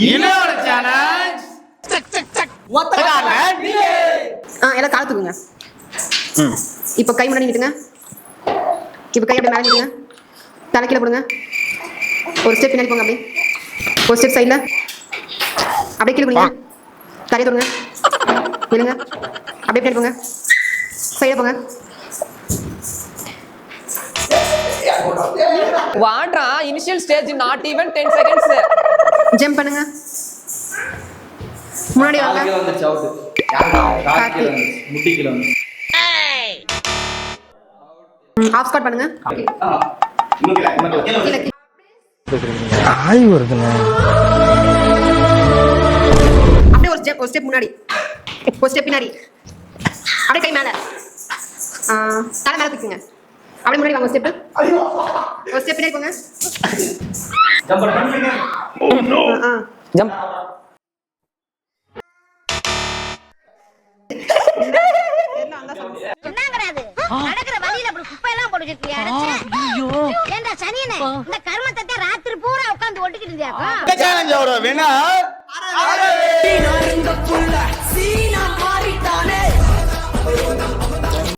இன்னொரு சேலஞ்ச் ஒத்தகால எல்லாம் கால தூக்குங்க. இப்போ கை முன்னாடி நீட்டுங்க. இப்போ கை அப்படியே மேலே நீட்டுங்க. தலை கீழே போடுங்க. ஒரு ஸ்டெப் பின்னாடி போங்க. அப்படியே ஒரு ஸ்டெப் சைடில் அப்படியே கீழே போடுங்க. தலையை தொடுங்க. விழுங்க. அப்படியே பின்னாடி போங்க. சைடில் போங்க. Vadra initial stage not even 10 seconds. Jump பண்ணுங்க. முன்னாடி வாங்க. கால் வந்துச்சு அவுட். கால் கீழ வந்து முட்டி கீழ வந்து. ஆஃப் ஸ்குவாட் பண்ணுங்க. கீழ ஆய் வருதுங்க. அப்படியே ஒரு ஸ்டெப் முன்னாடி. ஒரு ஸ்டெப் பின்னாடி. அப்படியே கை மேல. தலை மேல தூக்குங்க. அப்படியே முன்னாடி வாங்க. ஸ்டெப். ஒரு ஸ்டெப் பின்னாடி போங்க. ஜம்ப் பண்ணுங்க. Oh no. ஜம்ப். என்னங்கறாது நடக்கிற வழியில அப்படி குப்பை எல்லாம் போட்டு வச்சிருக்கியா? ஐயோ ஏண்டா சனியனே இந்த கர்மத்தை ராத்திரி பூரா உட்கார்ந்து ஒட்டிக்கிட்டு இருந்தியாக்கா? சேலஞ்ச் ஒரு வினர்